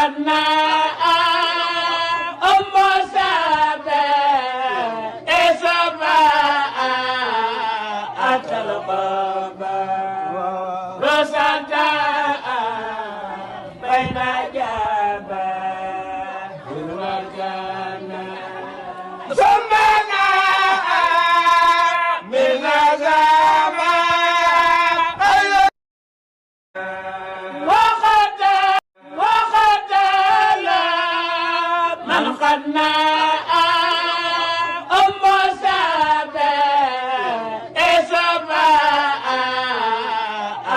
خدنا أم سابع إسبا أتلقى رسالة بين جابا والجنة سمعنا من زمان وقد لا من خدنا أم سابع إسبا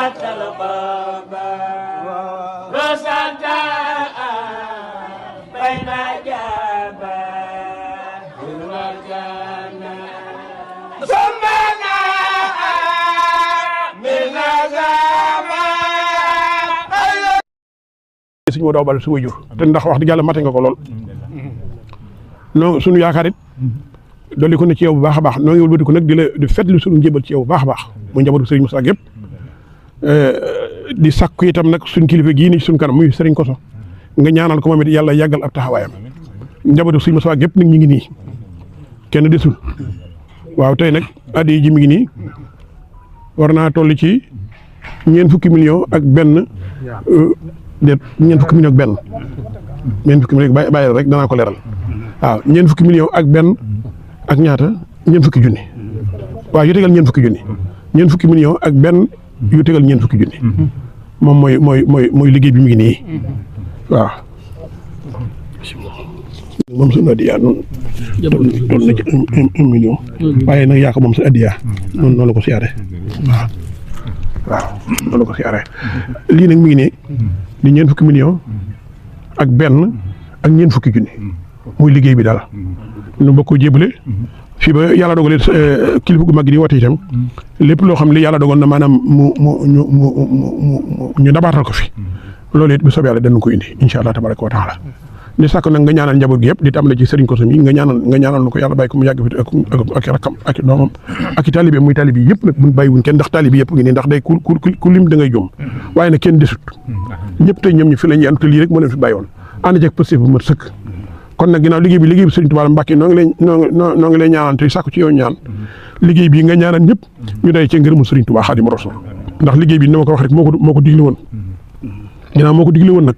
أتلقى رسالة بين جابا والجنة سمعنا من زمان suñu moo daw bal su wajur te ndax wax dëgg yàlla mate nga ko lool non suñu yaakaar it dolli ko ne ci yow bu baax a baax noo ngi wëlbati ko nag di la di fetlu suñu njëbal ci yow bu baax a baax mu njabootu Serigne Moussa yëpp di sakku itam nag suñ kilifa gii ni suñ kanam muy Serigne Koso nga ñaanal ko moom it yàlla yàggal ab taxawaayam njabootu Serigne Moussa yëpp nag ñu ngi nii kenn desul waaw tey nag addi ji mi ngi nii war naa toll ci ñeent fukki million ak benn déet ñeent fukki million ak benn ñeent fukki million bàyyi rek danaa ko leeral waaw ñeent fukki million ak benn ak ñaata ñeent fukki junni waaw yu tegal ñeent fukki junni ñeent fukki million ak benn yu tegal ñeent fukki junni moom mooy liggéey bi mu ngi nii waaw moom suñu addiya noonu toll na ci un million waaye nag yaa ko moom sa addiya noonu la ko siyaare waaw noonu la ko siyaare lii nag mi ngi nii di ñeent fukki million ak benn ak ñeent fukki junni muy liggéey bi daal nu bokk jébale fii ba yàlla dogalee kilifa gu mag di woote itam lépp loo xam ne yàlla dogal na maanaam ñu dabaatal ko fi loolu it bu soobee yàlla danañ ko indi incha allah tabaraka wa taala di sàkk nag nga ñaanal njaboot gi yëpp di tàmbale ci Serigne Kosso mi nga ñaanal na ko yàlla bàyyi ko mu yàgg fi ak rakkam ak doomam ak i taalibe muy taalibe yëpp nag buñ bàyyiwuñ kenn ndax taalibe yëpp ngi nii ndax day ku lim da ngay jom waaye nag kenn desut ñëpp tey ñoom ñu fi la ñu ànd te lii rek moo leen fi bàyyi woon ànd ceeg positif bu mat sëkk kon nag ginnaaw liggéey bi Serigne Touba Mbacke noo ngi lay ñaanal te sàkku ci yow ñaan liggéey bi nga ñaanal ñëpp ñu day ci ngërëmu Serigne Touba Xaadimu Rasuul ndax liggéey bi ni ma ko wax rek moo ko digle woon ginnaaw moo ko digle woon nag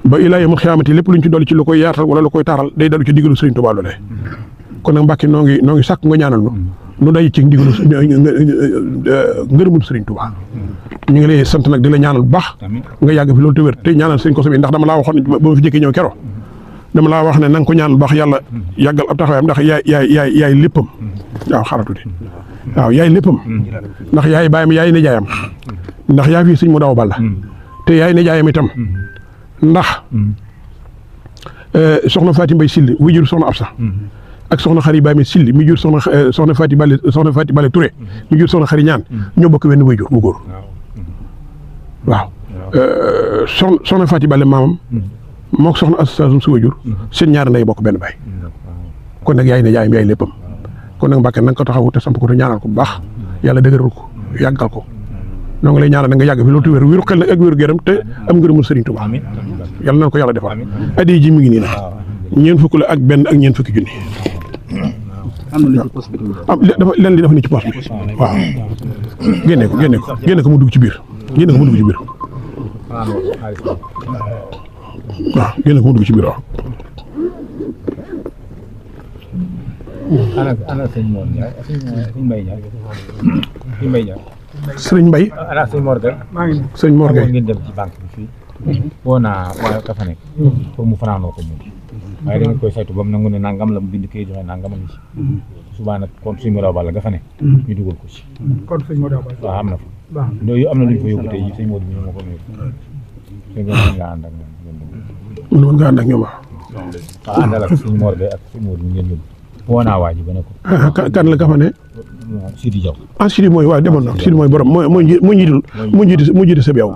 ba ilaa yawmil xiyaamati lépp luñ ci dolli ci lu koy yaatal wala lu koy taaral day dalu ci digalu Serigne Touba loolee kon nag Mbacke noo ngi sàkk nga ñaanal nu day ci digalu ngërëmul Serigne Touba ñu ngi lay sant nag di la ñaanal bu baax nga yàgg fi loolu te wér te ñaanal Serigne Kosso bi ndax dama laa waxoon ne ba ma fi jëkkee ñëw kero dama laa wax ne na nga ko ñaanal bu baax yàlla yàggal ab taxawaayam ndax yaay léppam waaw xaratuti waaw yaay léppam ndax yaay bàyyam yaay nijaayam ndax yaa fii Serigne mu daw balla te yaay nijaayam itam ndax soxna Faati Mbay Silli mi jur soxna Absa ak soxna Xari Baami Silli mi jur soxna Faati Bale Touré mi jur soxna Xari Ñaan ñoo bokk wenn wayjur bu góor waaw soxna Faati Bale maamam mook soxna association su wayjur seen ñaari nday bokk benn baay kon nag yaay ne yaayam yaay léppam kon nag Mbàkke na nga ko taxawu te samp ko te ñaanal ko bu baax yàlla dëgëral ko yàggal ko noo ngi lay ñaanal nga yàgg fi loolu te wéru xel nag ak wéru gërëm te am ngërëmul Serigne Touba yàlla na ko yàlla defal addi ji mi ngi nii nag ñeent fukk la ak benn ak ñeent fukki junni dafa len li dafa ne ci poos bi waaw génne ko mu dugg ci biir waaw génne ko mu dugg ci biir waaw ana sëñ Mor Ndiaye sëñ Mbaye Ndiaye Sëriñ Mbaye ana sëñ Mor Gueye sëñ Mor Gueye ngeen dem ci banque bi fii woo naa waa ka fa nekk pour mu fanaanoo ko moom waaye da ngeen koy saytu ba mu nangu ne nangam la mu bind kay joxe nangam a ngi ci subaa nag kon sëñ Modou Balla nga fa ne ñu dugal ko ci kon sëñ Modou Balla waaw am na fa loolu am na lu ñu fa yóbbu tey sëñ Modou bi ñu ma ko nuyu sëñ Modou nga ànd ak ñoom mën nga ànd ak ñoom waaw àndal ak sëñ Mor Gueye ak sëñ Modou ñu ngeen yóbbu woo naa waa ji ba ne ko kan la ka fa ne Sidi Diaw Sidi mooy waaw demoon na Sidi mooy borom mu jiitu sëb yow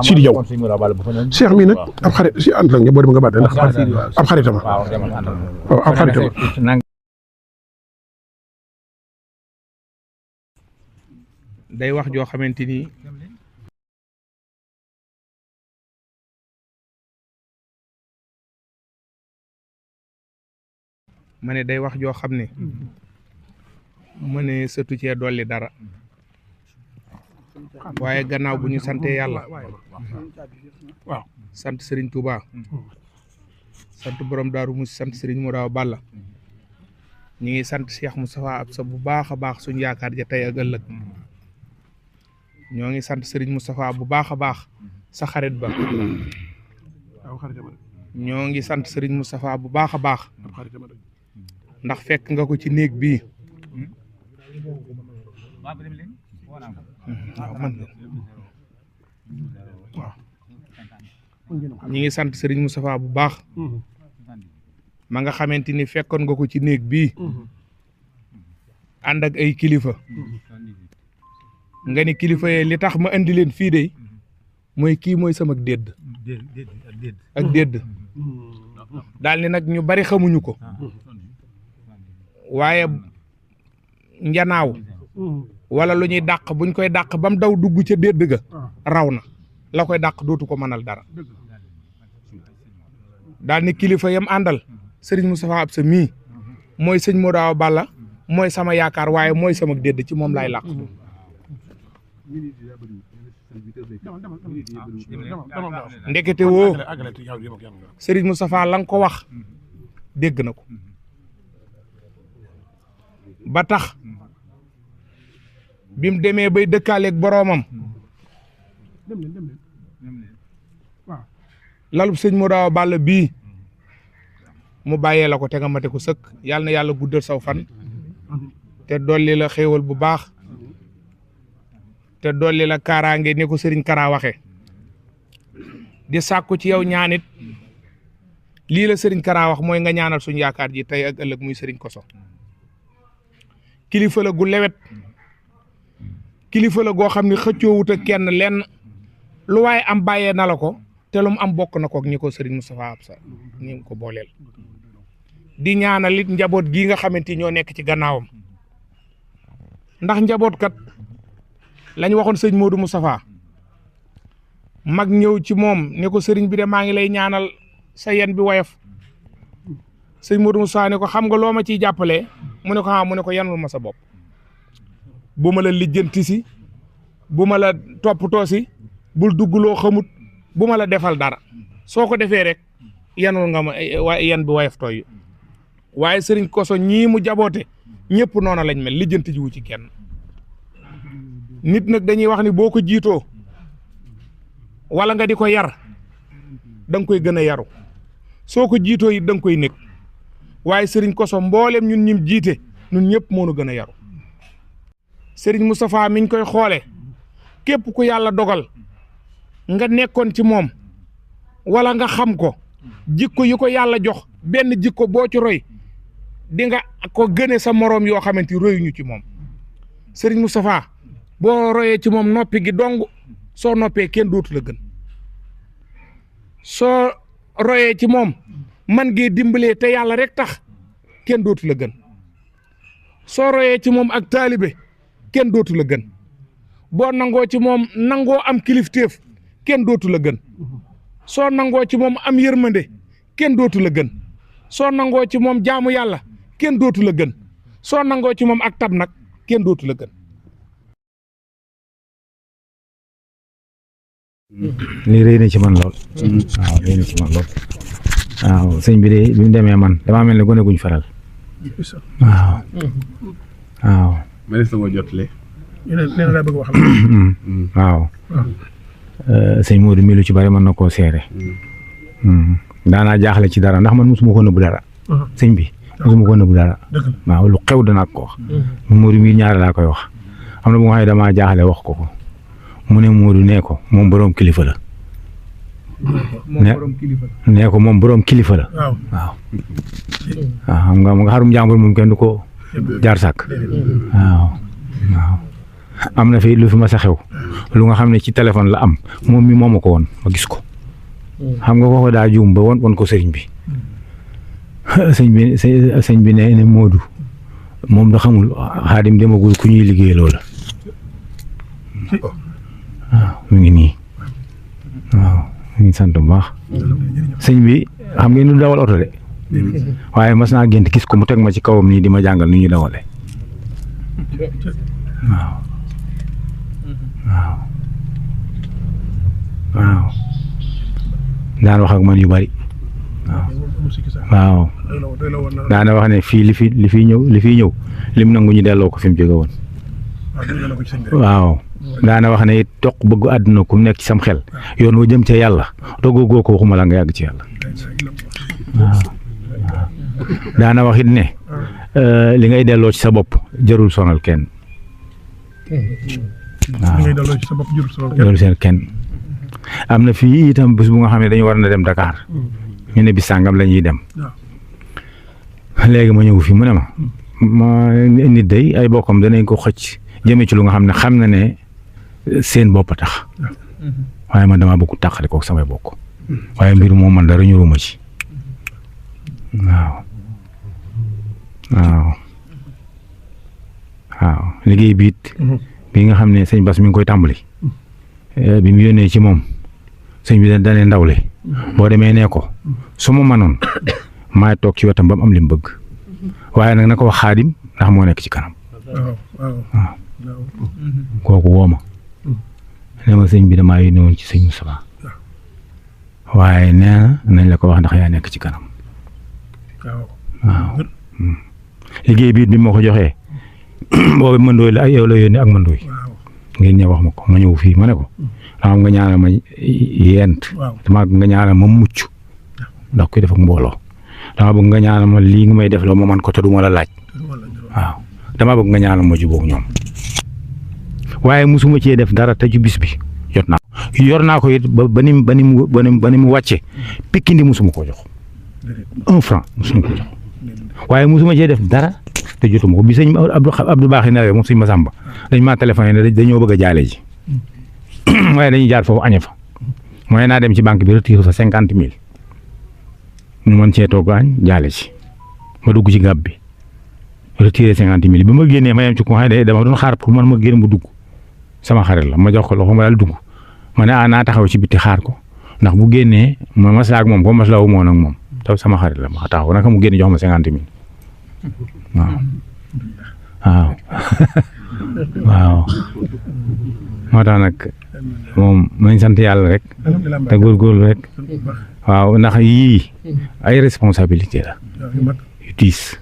Sidi Diaw Cheikh mi nag ab xarit si ànd la nga boo dem nga baat ndax ab xaritam waaw ab xaritam day wax joo xamante ni ma ne day wax joo xam ne ma ne sëtu cee dolli dara waaye gannaaw bu ñu sante yàlla waaw sant Serigne Touba sant borom Daaru Musi sant Serigne Modaw Balla ñi ngi sant Cheikh Moustapha Absa bu baax a baax suñu yaakaar ja tey ak ëllëg ñoo ngi sant Serigne Moustapha bu baax a baax sa xarit ba ñoo ngi sant Serigne Moustapha bu baax a baax ndax fekk nga ko ci néeg bii ñi ngi sant Serigne Moustapha bu baax ma nga xamante ni fekkoon nga ko ci néeg bii ànd ak ay kilifa nga ni kilifa yee li tax ma andi leen fii de mooy kii mooy sama dédd ak dédd daal ni nag ñu bari xamuñu ko waaye njanaaw wala lu ñuy dàq buñ koy dàq ba mu daw dugg ca dédd ga raw na la koy dàq dootu ko mënal dara daal ni kilifa yam àndal Serigne Moustapha Absa mii mooy sëñ Modaw Balla mooy sama yaakaar waaye mooy sama dédd ci moom laay làq ndekete woo Serigne Moustapha la nga ko wax dégg na ko ba tax bi mu demee bay dëkkaaleeg boroomam lalub sëñ Modaw Balla bii mu bàyyee la ko te nga mate ko sëkk yàlla na yàlla guddal saw fan te dolli la xéewal bu baax te dolli la kaaraange ni ko sëriñ Kara waxe di sàkku ci yow ñaanit lii la sëriñ Kara wax mooy nga ñaanal suñu yaakaar ji tey ak ëllëg muy sëriñ Koso kilifa la gu lewet kilifa la goo xam ne xëccoowut ak kenn lenn lu waaye am bàyyee na la ko te lu mu am bokk na ko ak ñi ko sëriñ Moustapha Absa ñi ko booleel di ñaanal it njaboot gii nga xamante ñoo nekk ci gannaawam ndax njaboot kat lañ waxoon sëñ Modou Moustapha mag ñëw ci moom ne ko sëriñ bi de maa ngi lay ñaanal sa yen bi woyof sëñ Modou Moustapha ne ko xam nga loo ma ciy jàppalee mu ne ko mu ne ko yanul ma sa bopp bu ma la lijjanti si bu ma la toppatoo si bul dugg loo xamut bu ma la defal dara soo ko defee rek yanul nga ma yan bi woyof tooy waaye sëriñ Koso ñii mu jaboote ñëpp noona lañ mel lijjanti jiwu ci kenn nit nag dañuy wax ni boo ko jiitoo wala nga di ko yar da nga koy gën a yaru soo ko jiitoo it da nga koy nekk waaye sëriñ Koso mboolem ñun ñim jiite ñun ñëpp moo nu gën a yaru sëriñ Moustapha miñ koy xoole képp ku yàlla dogal nga nekkoon ci moom wala nga xam ko jikko yu ko yàlla jox benn jikko boo ci roy di nga ko gëne sa moroom yoo xamante royuñu ci moom sëriñ Moustapha boo royee ci moom noppi gi dong soo noppee kenn dootu la gën soo royee ci moom man ngee dimbalee te yàlla rek tax kenn dootu la gën soo royee ci moom ak taalibe kenn dootu la gën boo nangoo ci moom nangoo am kilifteef kenn dootu la gën soo nangoo ci moom am yërmande kenn dootu la gën soo nangoo ci moom jaamu yàlla kenn dootu la gën soo nangoo ci moom ak tab nag kenn dootu la gën. lii rëy na ci man lool. waaw rëy na ci man lool. waaw sëñ bi de bi mu demee man damaa mel ne gone guñ faral. waaw. waaw. ma ne sama jotale. nee na bëgg wax. waaw. sëñ Modou mi lu ci bari mën na koo seere. daanaa jaaxle ci dara ndax man mosuma ko nëbbu dara. sëñ bi mosuma ko nëbbu dara. waaw lu xew danaa ko wax. Modou mi ñaare laa koy wax. am na bu nga xam ne damaa jaaxle wax ko ko. mu ne Modou nee ko moom boroom kilifa la. nee ko moom boroom kilifa la. waaw. waaw xam nga xarum jàmbur moom kenn du ko jaar sàkk. waaw waaw. am na fi lu fi ma sa xew lu nga xam ne ci téléphone la am moom mi mooma ko woon ma gis ko xam nga kooku daa juum ba won ko sëriñ bi sëñ bi ne Modou moom da xamul Xaadim demagul ku ñuy liggéey loola waaw mu ngi nii waaw mu ngi sant bu baax sëñ bi xam ngeen du dawal oto de waaye mas naa gént gis ko mu teg ma ci kawam nii di ma jàngal ni ñuy dawale waaw waaw waaw daan wax ak man yu bari waaw daana wax ne fii li fi ñëw lim nangu ñu delloo ko fi mu jóge woon waaw daana wax ne it toq bëgg àdduna ku nekk ci sam xel yoon wa jëm ca yàlla doggoo ko waxuma la nga yàgg ci yàlla waaw daana wax it ne li ngay delloo ci sa bopp jarul sonal kenn waaw jarul seen kenn am na fii itam bés bu nga xam ne dañu war na dem Dakar ñu ne bis sàngam la ñuy dem léegi ma ñëw fii mu ne ma nit day ay bokkam danañ ko xëcc jëmee ci lu nga xam ne xam na ne seen bopp a tax waaye man damaa bëgg tàqale kook samay bokk waaye mbir moom man dara ñuruma ci waaw liggéey biit bi nga xam ne sëñ Bass mi ngi koy tàmbali bi mu yónnee ci moom sëñ bi dalee ndawle boo demee nee ko su ma manoon maay toog ci wetam ba mu am li mu bëgg waaye nag na ko wax Xaadim ndax moo nekk ci kanam waaw kooku woo ma ne ma sëñ bi damaa yónnee woon ci sëñ Moustapha waaye nee na nañ la ko wax ndax yaa nekk ci kanam waaw liggéey biit bi moo ko joxee boobu mëndooy la ak yow la yónnee ak mëndooy ngeen ñëw wax ma ko ma ñëw fii ma ne ko dama nga ñaanal ma yent dama nga ñaanal ma mucc ndax kuy def ak mbooloo dama bëgg nga ñaanal ma lii nga may def loo ma man ko te du ma la laaj waaw dama bëgg nga ñaanal ma jubóog ñoom waaye musuma cee def dara te ci bis bi yor naa ko it ba ni mu wàcce pikkindi musuma koo jox 1 franc musuma ko jox waaye musuma cee def dara te jotuma ko bi sëñ Abdou Baaxi nawee moom sëñ Masamba dañ maa téléphoné ne dañoo bëgg a jaale ji waaye dañuy jaar foofu añe fa mooy naa dem ci banque bi retiré fa 50 000 ñu mën cee toog añ jaale ci ma dugg ci gab bi retiré 50 000 bi ma génnee ma yem ci ko xam ne dama doon xaar pour man ma génn mu dugg sama xarit la ma jox ko loxo ma daal dugg ma ne naa taxaw ci bitti xaar ko ndax bu génnee ma maslaa ak moom ko maslaa wu moon ak moom taw sama xarit la ma taxaw naka mu génne jox ma 50 000 waaw moo tax nag moom nañ sant yàlla rek te góorgóorlu rek waaw ndax yii ay responsabilité la yu tiis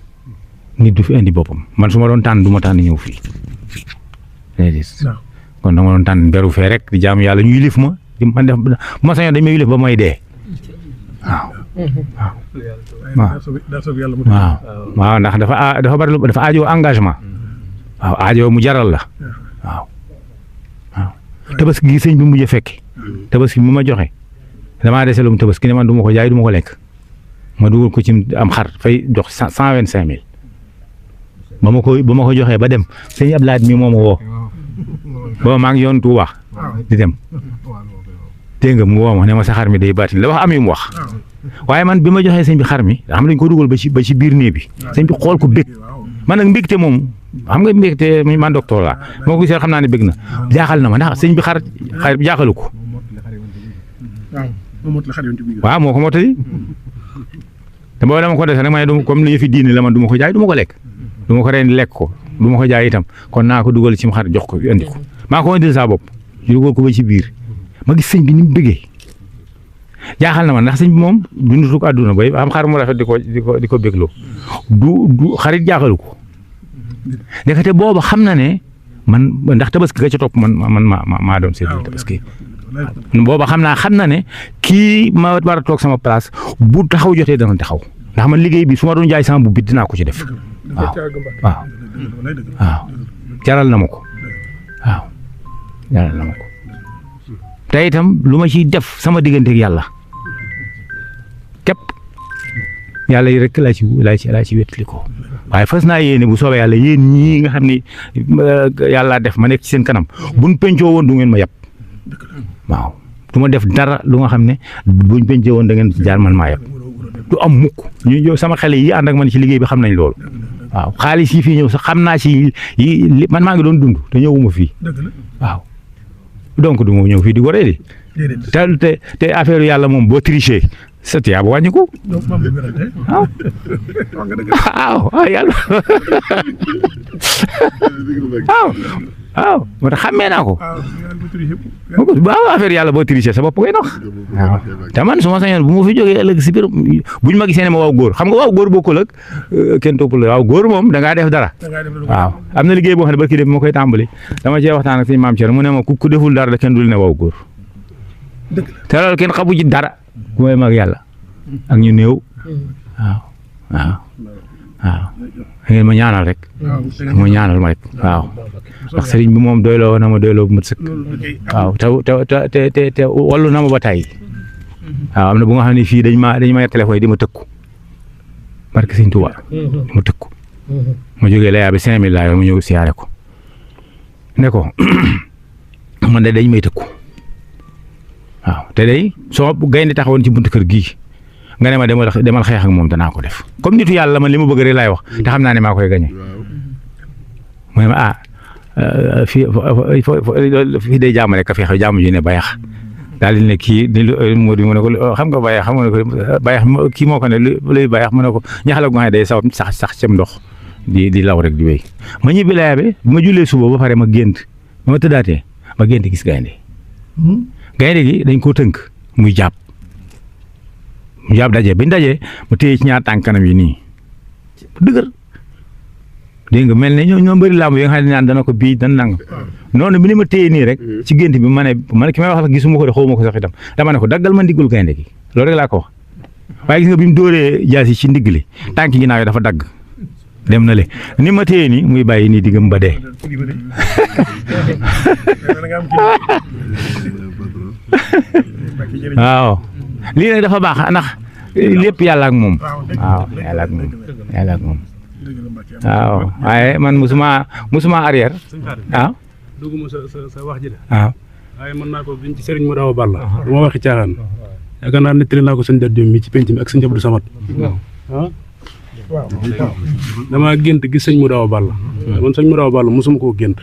nit du fi indi boppam man su ma doon tànn du ma tànn ñëw fii déedéet kon dama doon tànn beru fee rek di jaam yàlla ñu yilif ma man def ma sañoon dañ may yilif ba may dee waaw ndax dafa bari dafa aajo engagement waaw aajo mu jaral la waaw tabaski gi sëñ bi mujj a fekk tabaski bi ma joxe damaa dese lu mu tabaski ne man du ma ko jaay du ma ko lekk ma dugal ko ci am xar fay jox 125 000 ba ma ko joxee ba dem sëñ Abdoulaye mi moo ma woo booba maa ngi yoon Tuuba di dem dégg nga mu woo ma ne ma sa xar mi day baatin la wax am yu mu wax waaye man bi ma joxee sëñ bi xar mi xam dañ ko dugal ba ci biir néeg bi sëñ bi xool ko bég man nag mbégte moom xam nga mbégte man docteur laa moo ko gisee xam naa ne bég na jaaxal na ma ndax sëñ bi xar bi jaaxalu ko waaw moo ko mottali te boobu dama ko dese nag ma ne comme li ñu fi diine la man du ma ko jaay du ma ko lekk du ma ko reen lekk ko du ma ko jaay itam kon naa ko dugal ci xar jox ko indi ko maa ko indil saa bopp ñu dugal ko ba ci biir ma gis sëñ bi ni mu bëggee jaaxal na ma ndax sëñ bi moom dundutu ko àdduna bay am xar mu rafet di ko bégloo du xarit jaaxalu ko ndekete booba xam na ne man ndax tabaski ga ca topp man maa doon seetlu tabaski booba xam na ne kii ma war a toog sama place bu taxaw jotee dana taxaw ndax man liggéey bi su ma doon jaay sama bu bit dinaa ko ci def waaw jaral na ma ko waaw jaral na ma ko te itam lu ma ciy def sama digganteeg yàlla képp yàlla yi rek laa ci wétali ko waaye fas naa yéene bu soobee yàlla yéen ñii nga xam ni yàlla def ma nekk ci seen kanam buñ pencoo woon du ngeen ma yab waaw du ma def dara lu nga xam ne buñ pencoo woon da ngeen jaar man maa yab du am mukk ñu sama xale yi ànd ak man ci liggéey bi xam nañ loolu waaw xaalis yi fii ñëw sax xam naa ci yi man maa ngi doon dund te ñëwuma fii waaw donc du ma ñëw fii di goree di te affaire yàlla moom boo tricher sa tiyaab wàññiku waaw yàlla waaw moo tax xàmmee naa ko waaw affaire yàlla boo triché sa bopp ngay nax waaw te man su ma sañoon bu ma fi jógee ëllëg si biir buñ ma gisee ne ma waaw góor xam nga waaw góor bokkul ak kenn toppul la waaw góor moom da ngaa def dara waaw am na liggéey boo xam ne barki dem ma koy tàmbali dama cee waxtaan ak sëñ maam Thierno mu ne ma ku deful dara da kenn dul ne waaw góor te loolu kenn xamu ci dara ku may mag yàlla ak ñu néew waaw ngeen ma ñaanal rek ma ñaanal ma rek waaw ndax sëriñ bi moom doyloo na ma doyloo bu mat sëkk waaw te wallu na ma ba tey waaw am na bu nga xam ne fii dañ ma téléphone di ma tëkku barke sëñ Tuubaa di ma tëkku ma jógee layaa bi 5000 laa yoon ma ñëw siyaare ko ne ko man de dañ may tëkku waaw te day soo gaynde taxawoon ci buntu kër gii nga ne ma demal xeex ak moom danaa ko def comme nitu yàlla man li ma bëgg rek laay wax te xam naa ne maa koy gañe mu ne ma fii day jàmm rek ka feex jàmm ju ne bayax daal di ne kii mu ne ko xam nga bayax xam nga ko bayax kii moo ko ne luy bayax mu ne ko ñaxala gu nga xam ne day sax cem ndox di law rek di wéy ma ñibbi laya bi ma jullee suba ba pare ma gént ma tëddaatee ma gént gis gaynde gi dañ koo tënk muy jàpp mu jàpp daje biñ dajee mu téye ci ñaar tànk kanam yi nii dëgër dégg nga mel ne ñoo bëri làmb yi nga xam ne naan dana ko bii dana nang noonu bi ni ma téye nii rek ci gént bi ma ne ki may wax gisuma ko de xawma ko sax itam dama ne ko daggal ma ndiggul gaynde gi loolu rek laa ko wax waaye gis nga bi mu dóoree jaasi ci ndigg li tànk ginnaaw yi dafa dagg dem na le ni ma téye nii muy bàyyi nii diggam ba dee waaw lii nag dafa baax ndax lépp yàlla ak moom waaw yàlla ak moom waaw waaye man musuma arrière waaw dugguma sa wax ji de waaw waaye mën naa ko biñ ci Serigne Modaw Balla du ma waxi caaxaan yaakaar naa nettali naa ko sëñ Date Diop mi ci penc mi ak sëñ Abdou Samad damaa gént gis sëñ Modaw Balla man sëñ Modaw Balla mosuma koo gént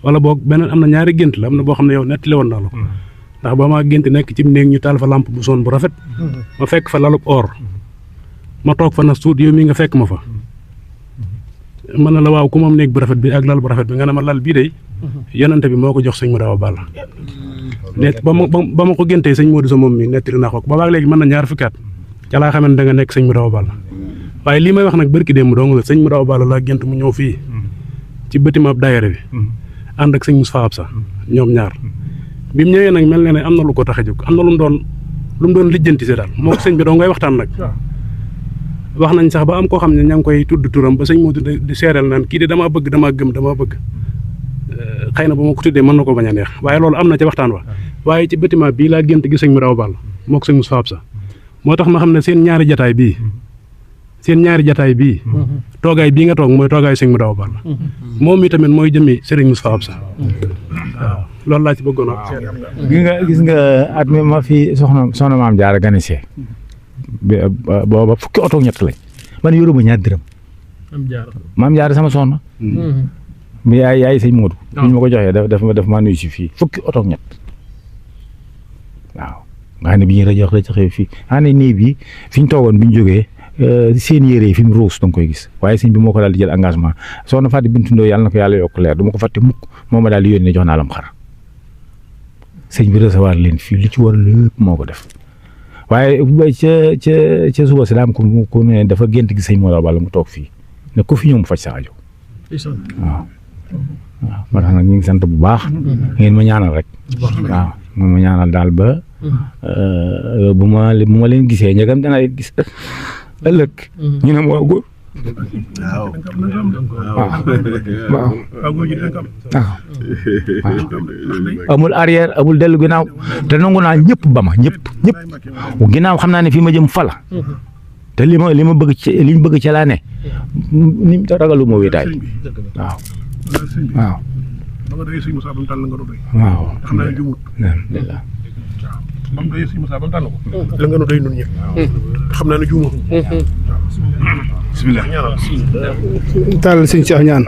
wala boog beneen am na ñaari gént la am na boo xam ne yow nettali woon naa la ko ndax ba maa gént nekk ci néeg ñu taal fa lampe bu son bu rafet ma fekk fa lalub or ma toog fa na suut yow mii nga fekk ma fa mën na la waaw ku moom néeg bu rafet bi ak lal bu rafet bi nga ne ma lal bii de yonante bi moo ko jox sëñ Modaw Balla net ba ma ko géntee sëñ Modou sa moom mi nettali naa ko ba baag léegi mën na ñaar fukki at ca laa xamante da nga nekk sëñ Modaw Balla waaye lii may wax nag barki démb dong la sëñ Modaw Balla laa gént mu ñëw fii ci bâtiment daayira bi ànd ak sëñ Moustapha Absa ñoom ñaar bi mu ñëwee nag mel na ne am na lu ko tax a jóg am na lu mu doon lijjanti si daal moo ko sëñ bi doo ngay waxtaan nag wax nañ sax ba am koo xam ne ña ngi koy tudd turam ba sëñ Modou di seeral naan kii de damaa bëgg xëy na bu ma ko tuddee mën na ko bañ a neex waaye loolu am na ci waxtaan wa waaye ci bâtiment bii laa gént gi sëñ Modaw Balla moo ko sëñ Moustapha Absa moo tax ma xam ne seen ñaari jataay bii toogaay bii nga toog mooy toogaay sëñ Modaw Balla moom mi tamit mooy jëmmi Serigne Moustapha Absa waaw loolu laa ci bëggoon a gis nga at mi ma fi soxna maam Jaara ganisee booba fukki oto ñett lañ man yoruma ñaar dërëm maam Jaara sama soxna mi yaay sëñ Modou bi ñu ma ko joxee daf ma nuyu si fii fukki oto ñett waaw nga xam ne bi ñu rajoxee fii xam ne nii bi fi ñu toogoon bi ñu jógee seen yére yi fi mu ruus da nga koy gis waaye sëñ bi moo ko daal di jël engagement soxna Fatou Bintou Ndoye yàlla na ko yàlla yokk leer du ma ko fàtte mukk moo ma daal di yónnee jox naa lam xar sëñ bi recevoir leen fii li ci war lépp moo ko def waaye ca suba si daam ko ne dafa gént gi sëñ Modaw Balla mu toog fii ne ku fi ñëw mu faj sa aajo waaw moo tax nag ñu ngi sant bu baax ngeen ma ñaanal rek waaw ngeen ma ñaanal daal ba bu ma leen gisee njëgam dana leen gis ëllëg ñu ne ma waaw góor waaw amul arrière amul dellu ginnaaw te nangu naa ñëpp ba ma ñëpp ginnaaw xam naa ne fii ma jëm fala te li ma bëgg ci liñ bëgg ci laa ne ni ragalu ma wéetaay waaw waaw waaw xam naa ne jumut alhamdulilah ba mu doyee sëñ Moussa ba mu tànn ko la nga nu doy nun ñëpp xam naa ne jumut bismillah tàll sëñ Cheikh ñaan